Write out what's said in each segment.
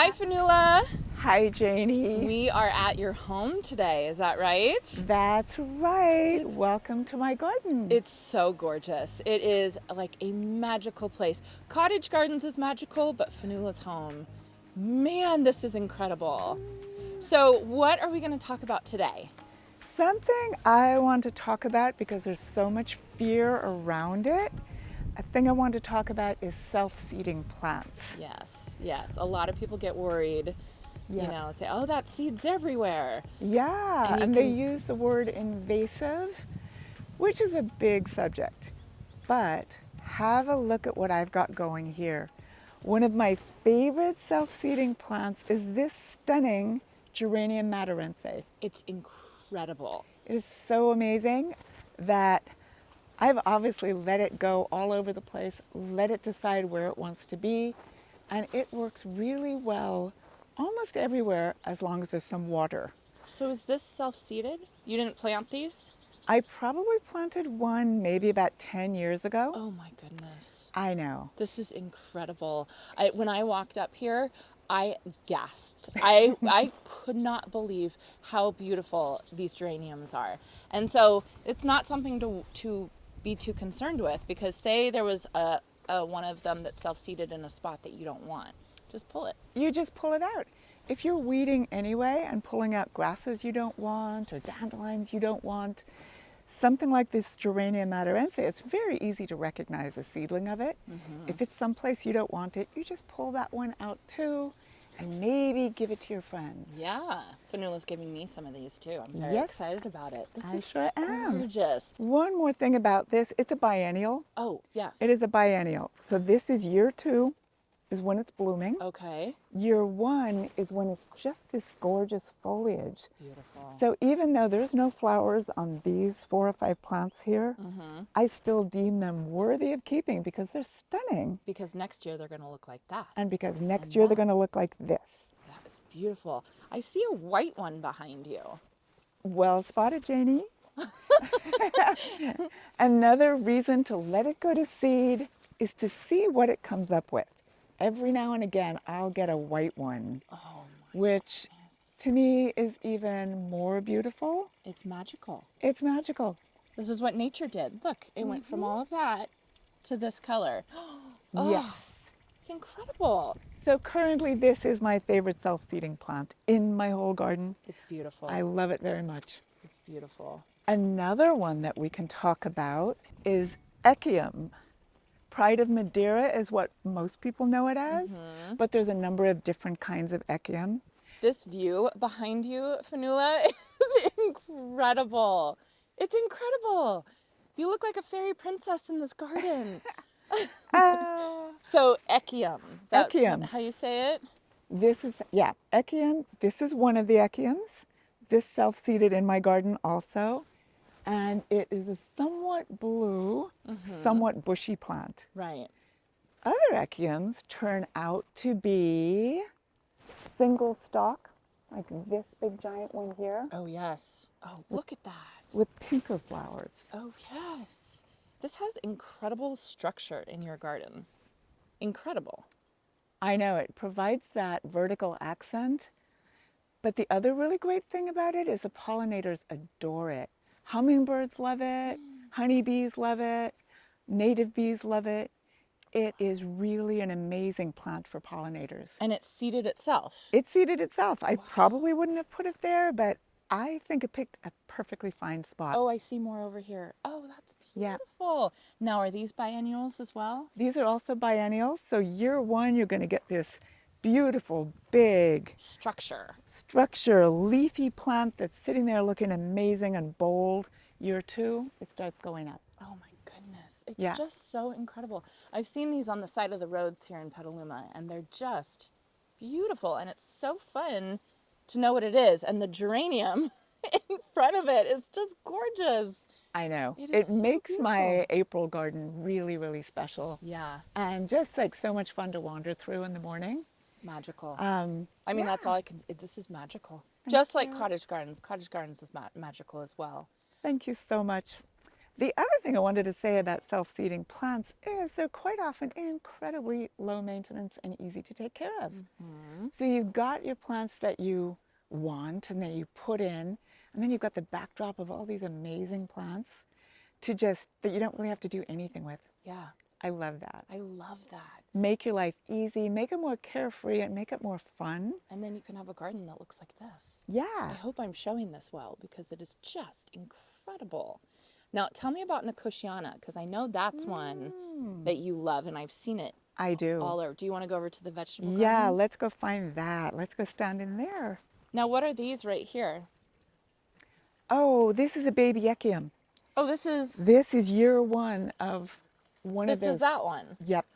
Hi, Fionnuala. Hi, Janie. We are at your home today, is that right? That's right. Welcome to my garden. It's so gorgeous. It is like a magical place. Cottage Gardens is magical, but Fionnuala's home, man, this is incredible. So what are we going to talk about today? Something I want to talk about because there's so much fear around it. A thing I want to talk about is self-seeding plants. Yes. A lot of people get worried, Yeah. say, oh, that seed's everywhere. Yeah, And you and they can use the word invasive, which is a big subject. But have a look at what I've got going here. One of my favorite self-seeding plants is this stunning geranium matarense. It's incredible. It is so amazing that I've obviously let it go all over the place, let it decide where it wants to be, and it works really well almost everywhere as long as there's some water. So is this self-seeded? You didn't plant these? I probably planted one maybe about 10 years ago. Oh my goodness. I know. This is incredible. When I walked up here, I gasped. I could not believe how beautiful these geraniums are. And so it's not something to be too concerned with, because say there was a one of them that's self-seeded in a spot that you don't want. Just pull it. You just pull it out. If you're weeding anyway and pulling out grasses you don't want or dandelions you don't want, something like this geranium matarense, it's very easy to recognize a seedling of it. If it's someplace you don't want it, you just pull that one out too and maybe give it to your friends. Yeah, Fionnuala's giving me some of these too. I'm very Yes. excited about it. This I is sure am. gorgeous. One more thing about this, it's a biennial. Oh, yes. It is a biennial. So this is year 2 is when it's blooming. Okay. Year 1 is when it's just this gorgeous foliage. Beautiful. So even though there's no flowers on these 4 or 5 plants here, I still deem them worthy of keeping because they're stunning. Because next year they're going to look like that. And because next year they're going to look like this. That is beautiful. I see a white one behind you. Well spotted, Janie. Another reason to let it go to seed is to see what it comes up with. Every now and again, I'll get a white one, Oh which to me is even more beautiful. It's magical. It's magical. This is what nature did. Look, it went from all of that to this color. Yes. It's incredible. So currently this is my favorite self-seeding plant in my whole garden. It's beautiful. I love it very much. It's beautiful. Another one that we can talk about is Echium. Pride of Madeira is what most people know it as, but there's a number of different kinds of Echium. This view behind you, Fionnuala, is incredible. It's incredible. You look like a fairy princess in this garden. Oh, So Echium. Is that Echium. how you say it? This is, yeah, Echium. This is one of the Echiums. This self-seeded in my garden also. And it is a somewhat blue, somewhat bushy plant. Right. Other Echiums turn out to be single stalk, like this big giant one here, Oh, yes. Oh, look at that. with pinker flowers. Oh, yes. This has incredible structure in your garden. Incredible. I know, it provides that vertical accent. But the other really great thing about it is the pollinators adore it. Hummingbirds love it, honeybees love it, native bees love it. It is really an amazing plant for pollinators. And it seeded itself. It seeded itself. I probably wouldn't have put it there, but I think it picked a perfectly fine spot. Oh, I see more over here. Oh, that's Yeah. beautiful. Now, are these biennials as well? These are also biennials. So year 1, you're going to get this beautiful, big Structure. structure, leafy plant that's sitting there looking amazing and bold. Year 2, it starts going up. Oh my goodness. It's Yeah. just so incredible. I've seen these on the side of the roads here in Petaluma, and they're just beautiful. And it's so fun to know what it is. And the geranium in front of it is just gorgeous. I know. It It is so makes my beautiful. April garden really, really special. Yeah, And just like so much fun to wander through in the morning. magical. I mean, that's all I can. This is magical. Just like cottage gardens. Cottage gardens is magical as well. Thank you so much. The other thing I wanted to say about self-seeding plants is they're quite often incredibly low maintenance and easy to take care of. So you've got your plants that you want and that you put in, and then you've got the backdrop of all these amazing plants that you don't really have to do anything with. Yeah, I love that. I love that. Make your life easy, make it more carefree, and make it more fun. And then you can have a garden that looks like this. Yeah. I hope I'm showing this well because it is just incredible. Now, tell me about Nicotiana because I know that's one that you love and I've seen it I do. all over. Do you want to go over to the vegetable Yeah, garden? let's go find that. Let's go stand in there. Now, what are these right here? Oh, this is a baby Echium. Oh, this is This is year one of one of this those. is that one. Yep,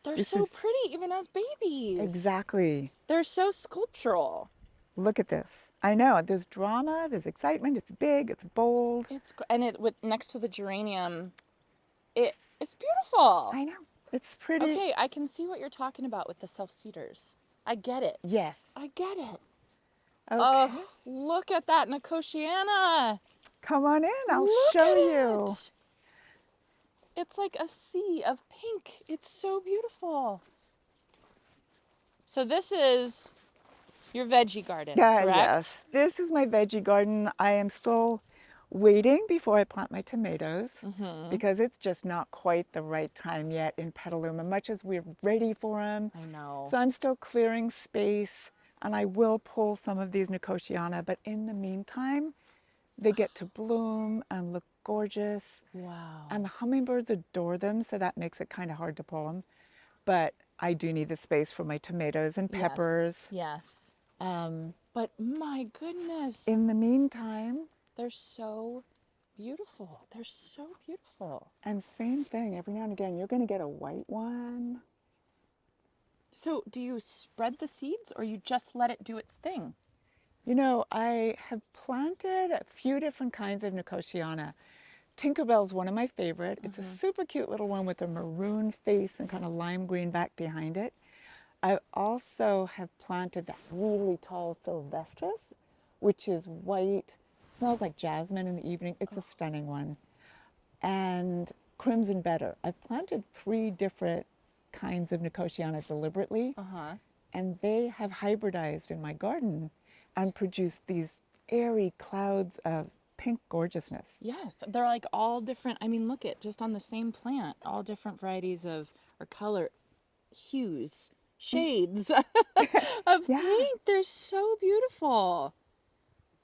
They're This so is- pretty even as babies. exactly. They're so sculptural. Look at this. I know, there's drama, there's excitement, it's big, it's bold. And it with next to the geranium, it's beautiful. I know, it's pretty. Okay, I can see what you're talking about with the self-seeders. I get it. Yes. I get it. Okay. Oh, look at that Nicotiana. Come on in, I'll Look show at you. it. It's like a sea of pink. It's so beautiful. So this is your veggie garden, Yeah, correct? yes. This is my veggie garden. I am still waiting before I plant my tomatoes because it's just not quite the right time yet in Petaluma, much as we're ready for them. I know. So I'm still clearing space and I will pull some of these Nicotiana, but in the meantime, they get to bloom and look gorgeous. Wow. And the hummingbirds adore them, so that makes it kind of hard to pull them. But I do need the space for my tomatoes and peppers. Yes. But my goodness, In the meantime, they're so beautiful. They're so beautiful. and same thing, every now and again, you're going to get a white one. So do you spread the seeds or you just let it do its thing? You know, I have planted a few different kinds of Nicotiana. Tinkerbell's one of my favorite. It's a super cute little one with a maroon face and kind of lime green back behind it. I also have planted that really tall Sylvestris, which is white, smells like jasmine in the evening. It's a stunning one. And Crimson Better. I've planted 3 different kinds of Nicotiana deliberately, and they have hybridized in my garden and produced these airy clouds of pink gorgeousness. Yes, they're like all different. I mean, look at just on the same plant, all different varieties of or color, hues, shades of Yeah. pink. They're so beautiful.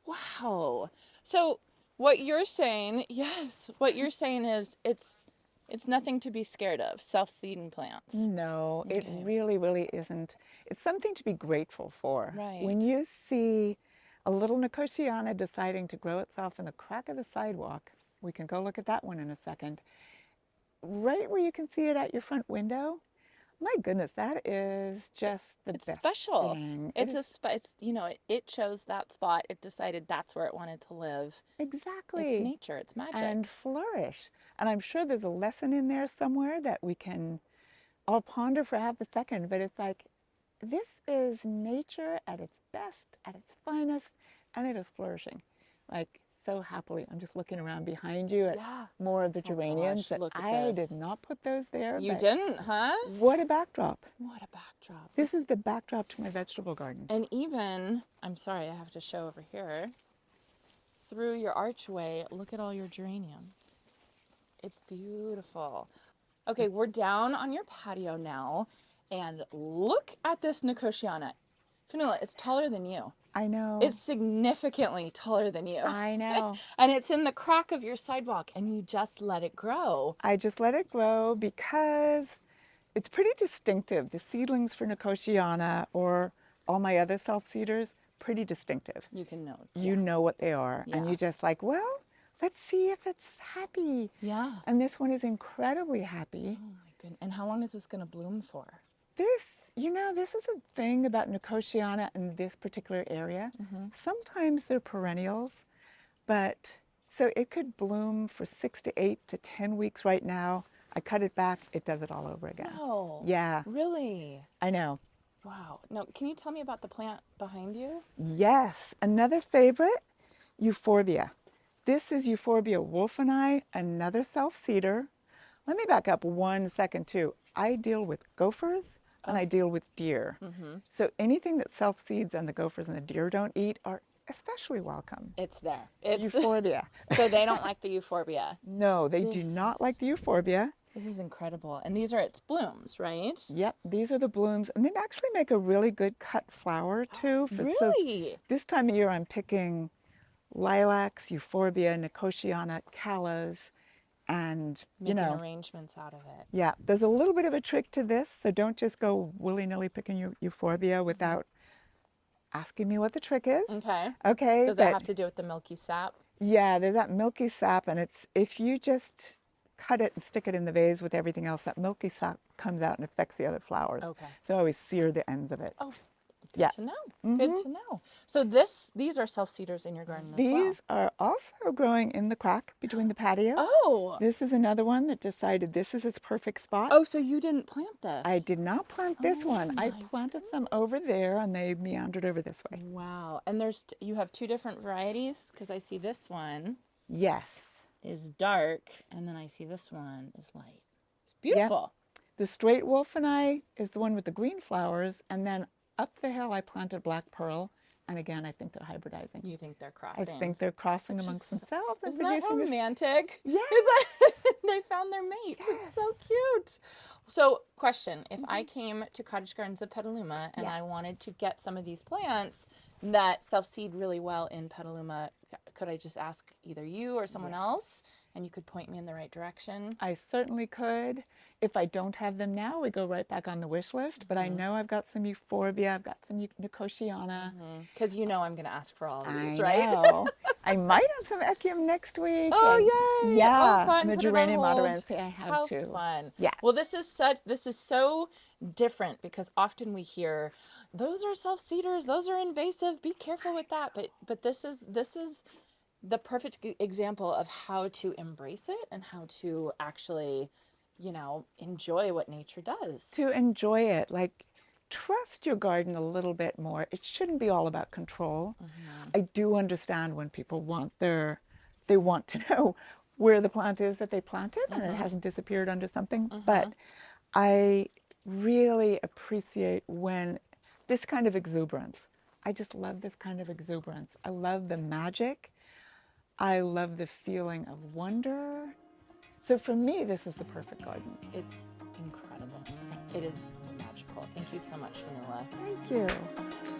Wow. So what you're saying, yes, what you're saying is it's nothing to be scared of. Self-seeding plants. No, it Okay. really, really isn't. It's something to be grateful for. Right. When you see a little Nicotiana deciding to grow itself in the crack of the sidewalk, we can go look at that one in a second, right where you can see it at your front window, my goodness, that is just the It's best special. thing. It's it's it chose that spot. It decided that's where it wanted to live. Exactly. It's nature. It's magic. And flourish. And I'm sure there's a lesson in there somewhere that we can all ponder for half a second, but it's like, this is nature at its best, at its finest, and it is flourishing. Like, so happily. I'm just looking around behind you at Yeah. more of the geraniums gosh, that look at I this. did not put those there. You but didn't, huh? What a backdrop. What a backdrop. This is the backdrop to my vegetable garden. And even, I'm sorry, I have to show over here. Through your archway, look at all your geraniums. It's beautiful. Okay, we're down on your patio now, and look at this Nicotiana. Fionnuala, it's taller than you. I know. It's significantly taller than you. I know. And it's in the crack of your sidewalk, and you just let it grow. I just let it grow because it's pretty distinctive. The seedlings for Nicotiana or all my other self-seeders, pretty distinctive. You can know. You know what they are. And Yeah. you just like, well, let's see if it's happy. Yeah. And this one is incredibly happy. Oh my goodness. And how long is this going to bloom for? This is a thing about Nicotiana in this particular area. Sometimes they're perennials, but so it could bloom for 6 to 8 to 10 weeks right now. I cut it back, it does it all over again. No. Yeah, Really? I know. Wow. Now, can you tell me about the plant behind you? Yes, another favorite, Euphorbia. This is Euphorbia wolfeni, another self-seeder. Let me back up 1 second too. I deal with gophers and I deal with deer. So anything that self-seeds and the gophers and the deer don't eat are especially welcome. It's there. It's Euphorbia. so they don't like the euphorbia. No, they do This not like is the euphorbia. this is incredible. And these are its blooms, right? Yep, these are the blooms, and they actually make a really good cut flower too. So Really? this time of year, I'm picking lilacs, euphorbia, nicotiana, callas, and Making arrangements out of it. yeah, there's a little bit of a trick to this. So don't just go willy-nilly picking your euphorbia without asking me what the trick is. Okay. Okay, Does it have to do with the milky sap? yeah, there's that milky sap, and it's if you just cut it and stick it in the vase with everything else, that milky sap comes out and affects the other flowers. Okay. So I always sear the ends of it. Oh, good Yeah. to know. Good to know. So these are self-seeders in your garden as well. These are also growing in the crack between the patio. Oh. This is another one that decided this is its perfect spot. Oh, so you didn't plant this? I did not plant this Oh one. I my planted some over there and they meandered over this way. Wow. And you have two different varieties because I see this one Yes. is dark and then I see this one is light. It's Yeah. beautiful. The straight wolfeni is the one with the green flowers, and then up the hill I planted black pearl, and again I think they're hybridizing. You think they're I crossing? think they're crossing amongst themselves and Isn't that producing this. romantic? Yes. They found their mate. It's so cute. So, question: if I came to Cottage Gardens of Petaluma and I wanted to get some of these plants that self-seed really well in Petaluma, could I just ask either you or someone else, and you could point me in the right direction? I certainly could. If I don't have them now, we go right back on the wish list. But I know I've got some euphorbia, I've got some nicotiana. Because you know I'm going to ask for all of these, I right? know. I might have some Echium next week. Oh, and yay! Yeah, Oh, fun. and the Put it on geranium hold. moderense I have How too. fun. Yeah. Well, this is so different because often we hear those are self-seeders, those are invasive. Be careful with that. But this is the perfect example of how to embrace it and how to actually, enjoy what nature does. To enjoy it, like trust your garden a little bit more. It shouldn't be all about control. I do understand when people they want to know where the plant is that they planted and it hasn't disappeared under something. But I really appreciate when this kind of exuberance. I just love this kind of exuberance. I love the magic. I love the feeling of wonder. So for me, this is the perfect garden. It's incredible. It is magical. Thank you so much, Fionuala. Thank you.